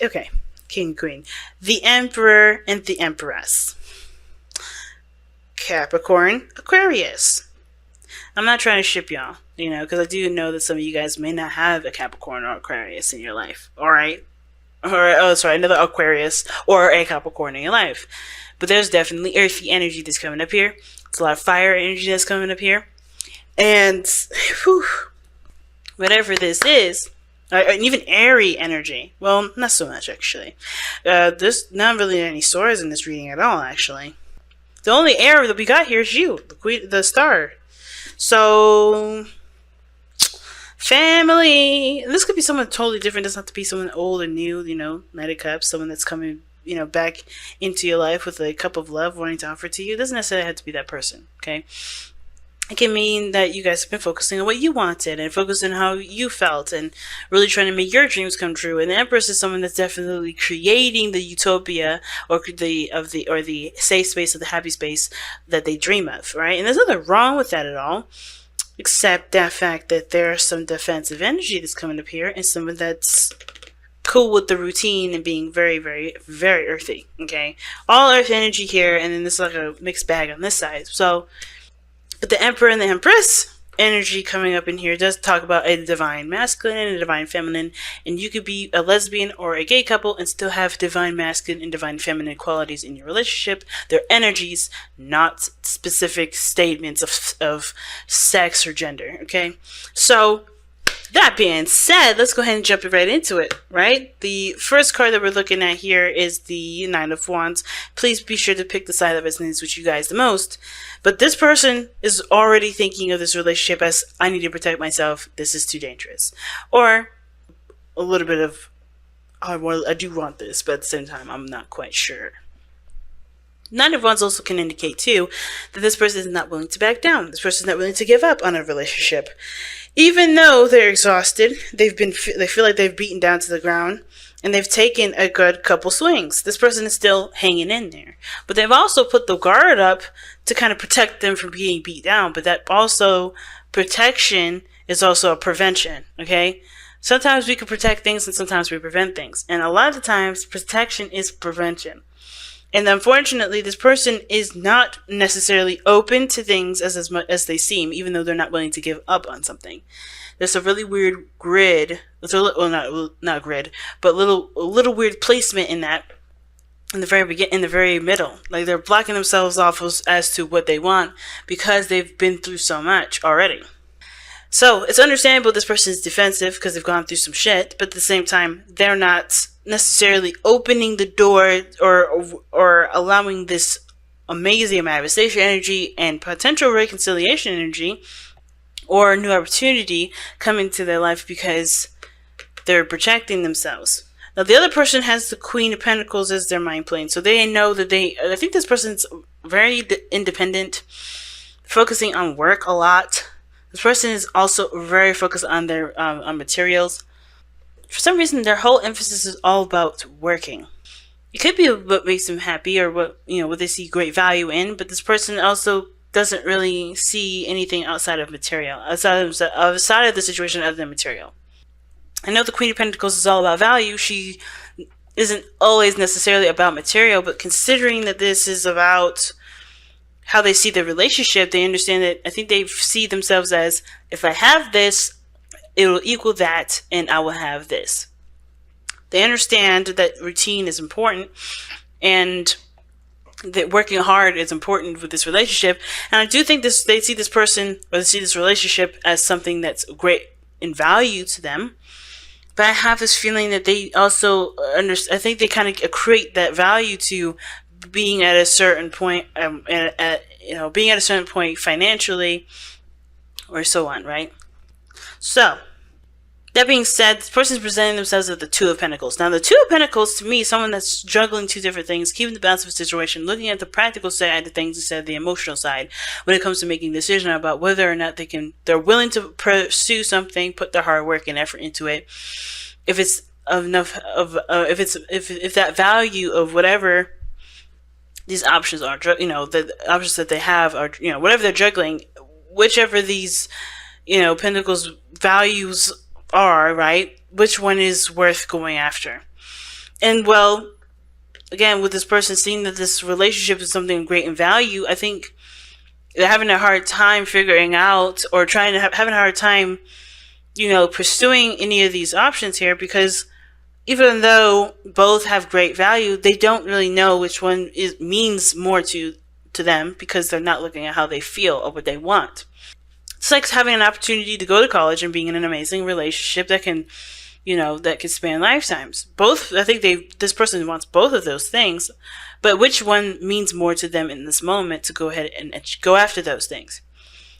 Okay, king, queen. The emperor and the empress. Capricorn, Aquarius. I'm not trying to ship y'all, because I do know that some of you guys may not have a Capricorn or Aquarius in your life. All right, another Aquarius or a Capricorn in your life. But there's definitely earthy energy that's coming up here. There's a lot of fire energy that's coming up here. And whew, whatever this is, and even airy energy. Well, not so much, actually. There's not really any stars in this reading at all, actually. The only air that we got here is you, the queen, the star. So, family. This could be someone totally different. It doesn't have to be someone old or new, Knight of Cups, someone that's coming, back into your life with a cup of love wanting to offer to you. It doesn't necessarily have to be that person, okay? It can mean that you guys have been focusing on what you wanted and focusing on how you felt and really trying to make your dreams come true. And the Empress is someone that's definitely creating the utopia or the safe space or the happy space that they dream of, right? And there's nothing wrong with that at all, except that fact that there's some defensive energy that's coming up here and someone that's cool with the routine and being very, very, very earthy, okay? All earth energy here, and then there's like a mixed bag on this side. So, but the Emperor and the Empress energy coming up in here does talk about a divine masculine and a divine feminine, and you could be a lesbian or a gay couple and still have divine masculine and divine feminine qualities in your relationship. They're energies, not specific statements of sex or gender, okay? So, that being said, let's go ahead and jump right into it, right? The first card that we're looking at here is the Nine of Wands. Please be sure to pick the side that resonates with you guys the most. But this person is already thinking of this relationship as, I need to protect myself, this is too dangerous. Or a little bit of, I do want this, but at the same time, I'm not quite sure. Nine of Wands also can indicate, too, that this person is not willing to back down. This person is not willing to give up on a relationship. Even though they're exhausted, they feel like they've beaten down to the ground, and they've taken a good couple swings. This person is still hanging in there. But they've also put the guard up to kind of protect them from being beat down. But that also, protection is also a prevention, okay? Sometimes we can protect things and sometimes we prevent things. And a lot of the times, protection is prevention. And unfortunately, this person is not necessarily open to things as much as they seem, even though they're not willing to give up on something. There's a really weird grid. Not grid, but a little weird placement in that. In the very middle, like they're blocking themselves off as to what they want because they've been through so much already. So it's understandable this person is defensive because they've gone through some shit, but at the same time, they're not necessarily opening the door or allowing this amazing manifestation energy and potential reconciliation energy or new opportunity come into their life because they're protecting themselves. Now, the other person has the Queen of Pentacles as their mind plane, so they know that I think this person's very independent, focusing on work a lot. This person is also very focused on their on materials. For some reason, their whole emphasis is all about working. It could be what makes them happy or what they see great value in, but this person also doesn't really see anything outside of material, outside of the situation other than material. I know the Queen of Pentacles is all about value. She isn't always necessarily about material, but considering that this is about how they see the relationship, they understand that I think they see themselves as, if I have this, it will equal that, and I will have this. They understand that routine is important, and that working hard is important with this relationship. And I do think they see this person, or they see this relationship as something that's great in value to them. But I have this feeling that they also I think they kind of equate that value to being at a certain point, being at a certain point financially, or so on, right? So, that being said, this person is presenting themselves as the Two of Pentacles. Now, the Two of Pentacles, to me, is someone that's juggling two different things, keeping the balance of a situation, looking at the practical side of things instead of the emotional side when it comes to making a decision about whether or not they're willing to pursue something, put their hard work and effort into it. If it's enough of, if that value of whatever these options are, the options that they have are, whatever they're juggling, whichever these, Pentacles values are, right? Which one is worth going after? And well, again, with this person seeing that this relationship is something of great in value, I think they're having a hard time figuring out, or trying to having a hard time, pursuing any of these options here, because even though both have great value, they don't really know which one means more to them, because they're not looking at how they feel or what they want. It's like having an opportunity to go to college and being in an amazing relationship that can, that can span lifetimes. Both, I think this person wants both of those things, but which one means more to them in this moment to go ahead and go after those things?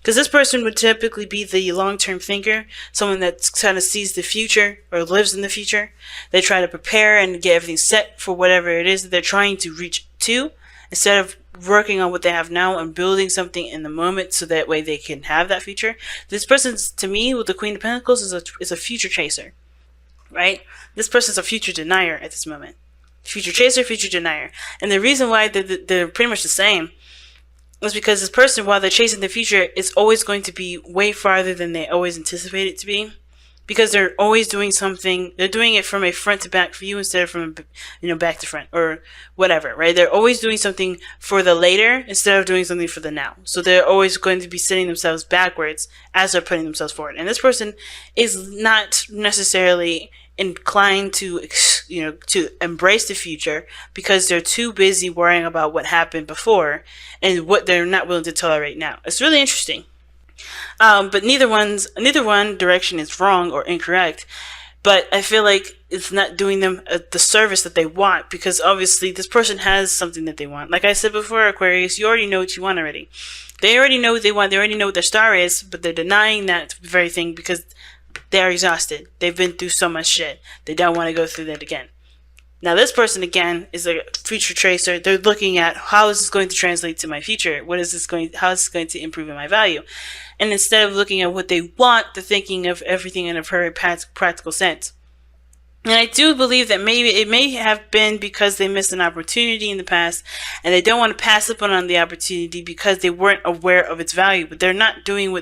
Because this person would typically be the long-term thinker, someone that kind of sees the future or lives in the future. They try to prepare and get everything set for whatever it is that they're trying to reach to, instead of working on what they have now and building something in the moment so that way they can have that future. This person, to me, with the Queen of Pentacles, is a future chaser, right? This person's a future denier at this moment. Future chaser, future denier. And the reason why they're pretty much the same is because this person, while they're chasing the future, is always going to be way farther than they always anticipate it to be, because they're always doing something. They're doing it from a front to back view instead of from back to front or whatever, right? They're always doing something for the later instead of doing something for the now. So they're always going to be setting themselves backwards as they're putting themselves forward. And this person is not necessarily inclined to to embrace the future, because they're too busy worrying about what happened before and what they're not willing to tolerate now. It's really interesting. But neither one direction is wrong or incorrect. But I feel like it's not doing them the service that they want, because obviously this person has something that they want. Like I said before, Aquarius, you already know what you want already. They already know what they want. They already know what their star is, but they're denying that very thing because they're exhausted. They've been through so much shit. They don't want to go through that again. Now, this person, again, is a future tracer. They're looking at, how is this going to translate to my future? How is this going to improve in my value? And instead of looking at what they want, they're thinking of everything in a very practical sense. And I do believe that maybe it may have been because they missed an opportunity in the past, and they don't want to pass up on the opportunity because they weren't aware of its value. But they're not doing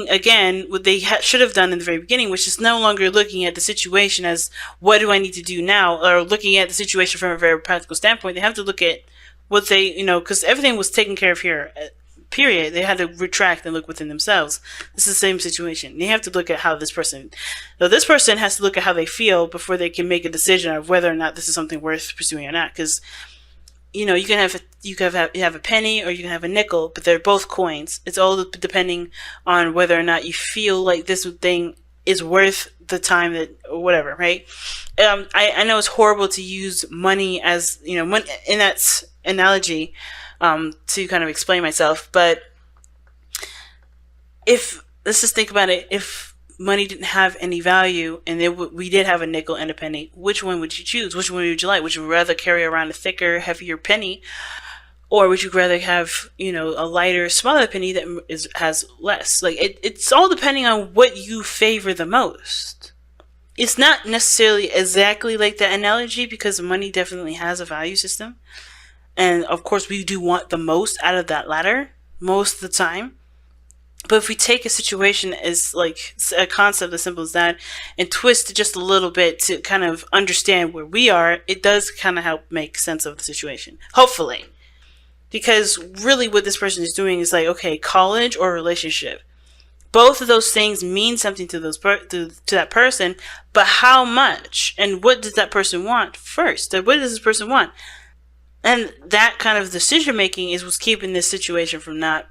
again what they should have done in the very beginning, which is no longer looking at the situation as, what do I need to do now, or looking at the situation from a very practical standpoint. They have to look at what they, because everything was taken care of here, period. They had to retract and look within themselves. This is the same situation. They have to look at how this person has to look at how they feel before they can make a decision of whether or not this is something worth pursuing or not. Because you can have a penny or you can have a nickel, but they're both coins. It's all depending on whether or not you feel like this thing is worth the time that, or whatever, right? I know it's horrible to use money as, in that analogy, to kind of explain myself, but let's just think about it. If money didn't have any value and we did have a nickel and a penny, which one would you choose? Which one would you like? Would you rather carry around a thicker, heavier penny, or would you rather have a lighter, smaller penny that has less? Like it's all depending on what you favor the most. It's not necessarily exactly like that analogy, because money definitely has a value system, and of course we do want the most out of that ladder most of the time. But if we take a situation as like a concept as simple as that and twist it just a little bit to kind of understand where we are, it does kind of help make sense of the situation. Hopefully. Because really what this person is doing is like, okay, college or relationship. Both of those things mean something to that person, but how much? And what does that person want first? What does this person want? And that kind of decision making is what's keeping this situation from not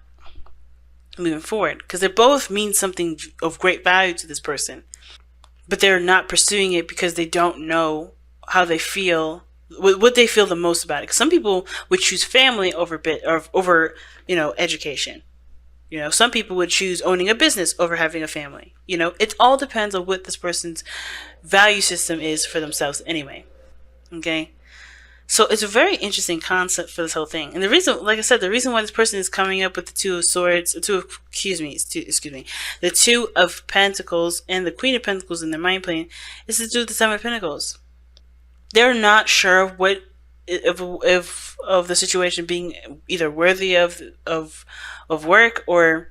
moving forward, because they both mean something of great value to this person, but they're not pursuing it because they don't know how they feel, what they feel the most about it. Because some people would choose family over education. Some people would choose owning a business over having a family. It all depends on what this person's value system is for themselves anyway. Okay. So it's a very interesting concept for this whole thing. And the reason, like I said, the reason why this person is coming up with the Two of Pentacles and the Queen of Pentacles in their mind plane is to do with the Seven of Pentacles. They're not sure of what of the situation being either worthy of work, or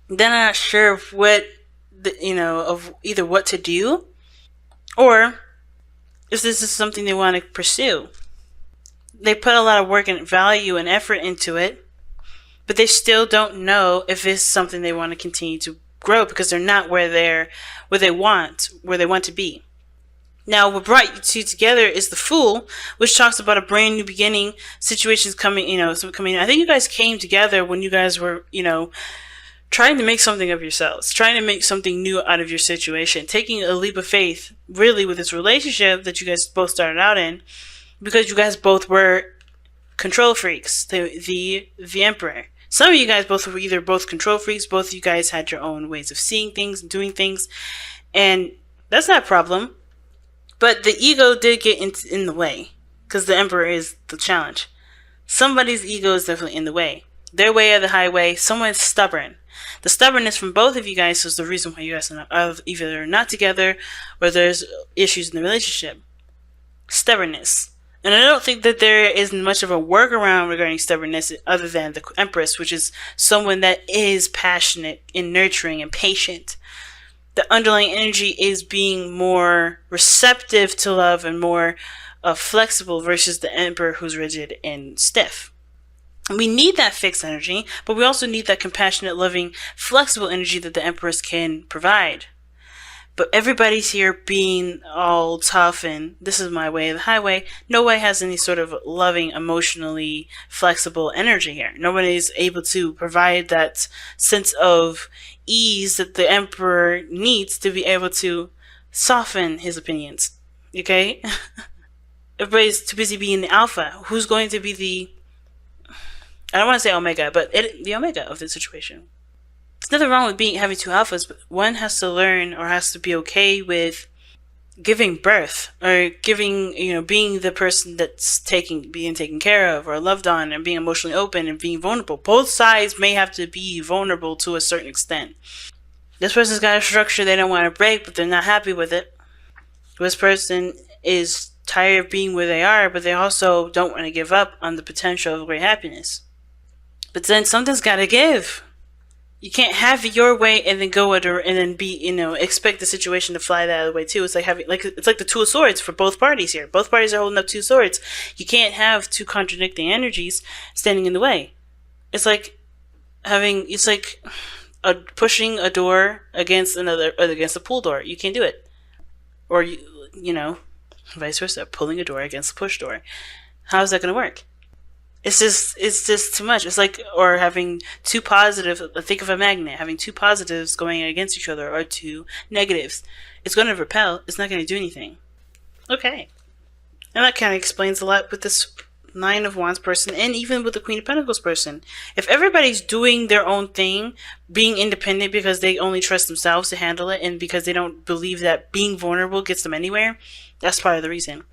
they're not sure of what of either what to do, or if this is something they want to pursue. They put a lot of work and value and effort into it, but they still don't know if it's something they want to continue to grow because they're not where they want to be. Now, what brought you two together is the Fool, which talks about a brand new beginning, situations coming. I think you guys came together when you guys were, trying to make something of yourselves, trying to make something new out of your situation, taking a leap of faith, really, with this relationship that you guys both started out in, because you guys both were control freaks, the Emperor. Some of you guys both were either both control freaks, both of you guys had your own ways of seeing things and doing things, and that's not a problem. But the ego did get in the way, because the Emperor is the challenge. Somebody's ego is definitely in the way. Their way or the highway, someone's stubborn. The stubbornness from both of you guys is the reason why you guys are either not together or there's issues in the relationship. Stubbornness. And I don't think that there is much of a workaround regarding stubbornness other than the Empress, which is someone that is passionate and nurturing and patient. The underlying energy is being more receptive to love and more flexible versus the Emperor who's rigid and stiff. We need that fixed energy, but we also need that compassionate, loving, flexible energy that the Empress can provide. But everybody's here being all tough and this is my way or the highway. Nobody has any sort of loving, emotionally flexible energy here. Nobody is able to provide that sense of ease that the Emperor needs to be able to soften his opinions. Okay? Everybody's too busy being the alpha. Who's going to be I don't want to say omega, but the omega of the situation. There's nothing wrong with having two alphas, but one has to learn or has to be okay with giving birth or being the person that's being taken care of or loved on and being emotionally open and being vulnerable. Both sides may have to be vulnerable to a certain extent. This person's got a structure they don't want to break, but they're not happy with it. This person is tired of being where they are, but they also don't want to give up on the potential of great happiness. But then something's got to give. You can't have it your way and then go and then expect the situation to fly the other way too. It's like it's like the Two of Swords for both parties here. Both parties are holding up two swords. You can't have two contradicting energies standing in the way. It's like pushing a door against against a pool door. You can't do it. Or vice versa, pulling a door against a push door. How is that going to work? It's just too much. It's like, or having two positives, think of a magnet, having two positives going against each other, or two negatives. It's going to repel. It's not going to do anything. Okay. And that kind of explains a lot with this Nine of Wands person, and even with the Queen of Pentacles person. If everybody's doing their own thing, being independent because they only trust themselves to handle it, and because they don't believe that being vulnerable gets them anywhere, that's part of the reason.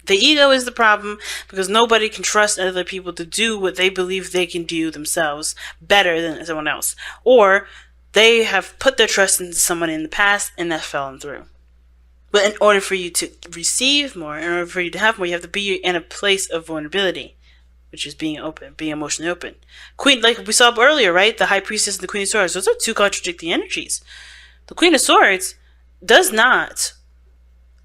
The ego is the problem because nobody can trust other people to do what they believe they can do themselves better than someone else. Or they have put their trust into someone in the past and that's fallen through. But in order for you to receive more, in order for you to have more, you have to be in a place of vulnerability, which is being open, being emotionally open. Queen, like we saw earlier, right? The High Priestess and the Queen of Swords, those are two contradicting energies. The Queen of Swords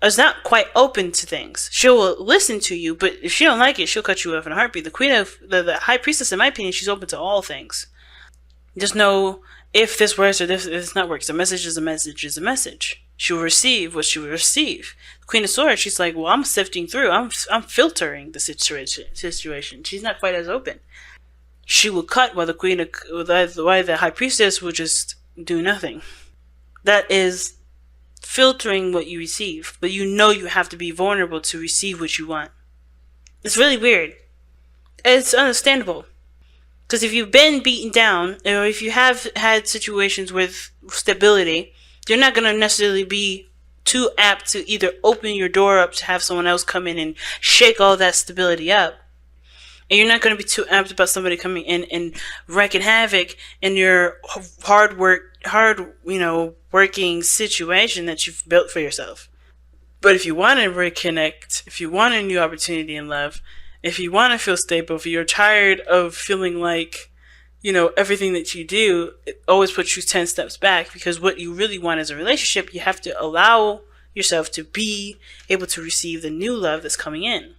is not quite open to things. She'll listen to you, but if she don't like it, she'll cut you off in a heartbeat. The High Priestess, in my opinion, she's open to all things. Just know if this works or if this not works. A message is a message is a message. She will receive what she will receive. The Queen of Swords, she's like, well, I'm sifting through. I'm filtering the situation. She's not quite as open. She will cut while the High Priestess will just do nothing. That is filtering what you receive, but you have to be vulnerable to receive what you want. It's really weird. It's understandable. Because if you've been beaten down, or if you have had situations with stability, you're not going to necessarily be too apt to either open your door up to have someone else come in and shake all that stability up. And you're not going to be too apt about somebody coming in and wreaking havoc in your working situation that you've built for yourself. But if you want to reconnect, if you want a new opportunity in love, if you want to feel stable, if you're tired of feeling like, everything that you do, it always puts you 10 steps back, because what you really want is a relationship, you have to allow yourself to be able to receive the new love that's coming in.